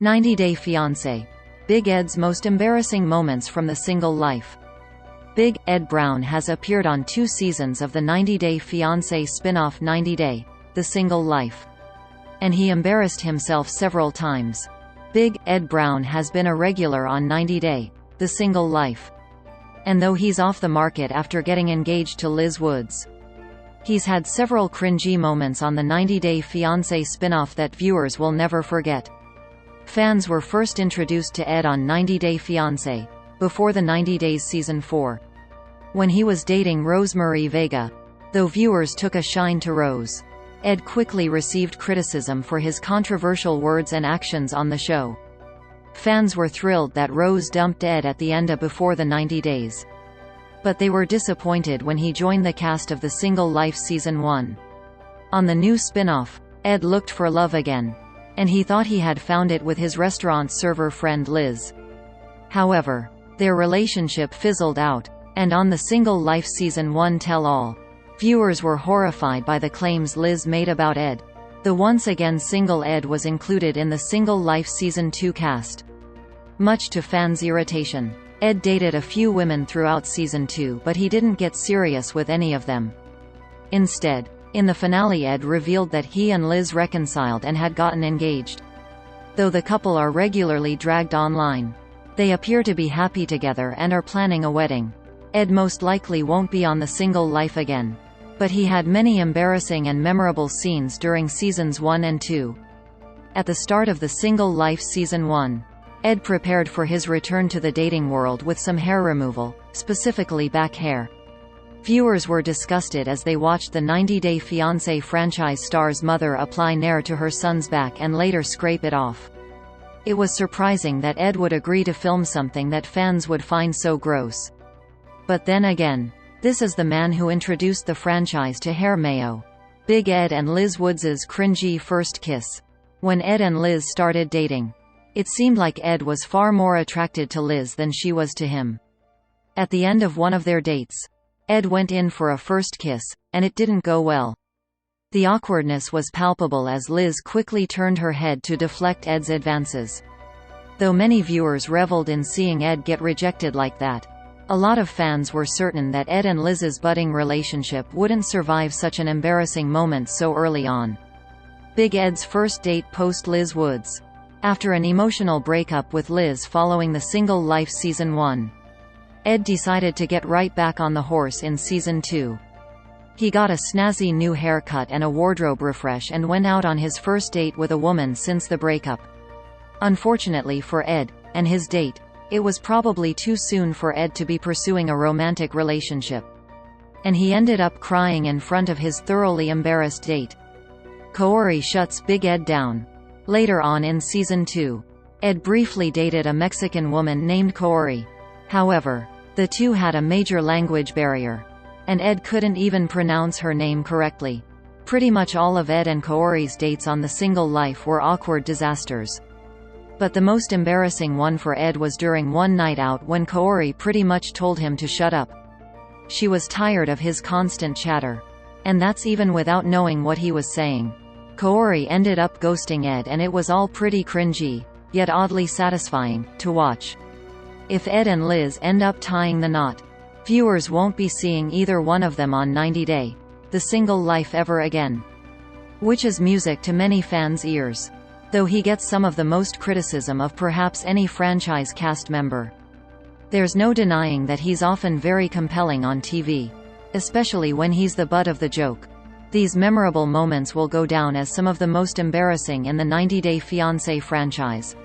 90 Day Fiancé. Big Ed's most embarrassing moments from the single life. Big Ed Brown has appeared on 2 seasons of the 90 Day Fiancé spin-off 90 Day, The Single Life. And he embarrassed himself several times. Big Ed Brown has been a regular on 90 Day, The Single Life. And though he's off the market after getting engaged to Liz Woods, he's had several cringy moments on the 90 Day Fiancé spin-off that viewers will never forget. Fans were first introduced to Ed on 90 Day Fiancé, before the 90 Days Season 4, when he was dating Rosemarie Vega. Though viewers took a shine to Rose, Ed quickly received criticism for his controversial words and actions on the show. Fans were thrilled that Rose dumped Ed at the end of Before the 90 Days. But they were disappointed when he joined the cast of The Single Life Season 1. On the new spin-off, Ed looked for love again, and he thought he had found it with his restaurant server friend Liz. However, their relationship fizzled out, and on The Single Life Season 1 tell-all, viewers were horrified by the claims Liz made about Ed. The once again single Ed was included in the Single Life Season 2 cast. Much to fans' irritation, Ed dated a few women throughout Season 2, but he didn't get serious with any of them. Instead, in the finale, Ed revealed that he and Liz reconciled and had gotten engaged. Though the couple are regularly dragged online, they appear to be happy together and are planning a wedding. Ed most likely won't be on The Single Life again, but he had many embarrassing and memorable scenes during Seasons 1 and 2. At the start of The Single Life Season 1, Ed prepared for his return to the dating world with some hair removal, specifically back hair. Viewers were disgusted as they watched the 90 Day Fiancé franchise star's mother apply Nair to her son's back and later scrape it off. It was surprising that Ed would agree to film something that fans would find so gross. But then again, this is the man who introduced the franchise to hair mayo. Big Ed and Liz Woods' cringy first kiss. When Ed and Liz started dating, it seemed like Ed was far more attracted to Liz than she was to him. At the end of one of their dates, Ed went in for a first kiss, and it didn't go well. The awkwardness was palpable as Liz quickly turned her head to deflect Ed's advances. Though many viewers reveled in seeing Ed get rejected like that, a lot of fans were certain that Ed and Liz's budding relationship wouldn't survive such an embarrassing moment so early on. Big Ed's first date post Liz Woods. After an emotional breakup with Liz following The Single Life Season 1, Ed decided to get right back on the horse in Season 2. He got a snazzy new haircut and a wardrobe refresh and went out on his first date with a woman since the breakup. Unfortunately for Ed and his date, it was probably too soon for Ed to be pursuing a romantic relationship, and he ended up crying in front of his thoroughly embarrassed date. Kaori shuts Big Ed down. Later on in Season 2, Ed briefly dated a Mexican woman named Kaori. However, the two had a major language barrier, and Ed couldn't even pronounce her name correctly. Pretty much all of Ed and Kaori's dates on The Single Life were awkward disasters. But the most embarrassing one for Ed was during one night out when Kaori pretty much told him to shut up. She was tired of his constant chatter. And that's even without knowing what he was saying. Kaori ended up ghosting Ed, and it was all pretty cringy, yet oddly satisfying, to watch. If Ed and Liz end up tying the knot, viewers won't be seeing either one of them on 90 Day, The Single Life ever again. Which is music to many fans' ears. Though he gets some of the most criticism of perhaps any franchise cast member. There's no denying that he's often very compelling on TV, especially when he's the butt of the joke. These memorable moments will go down as some of the most embarrassing in the 90 Day Fiancé franchise.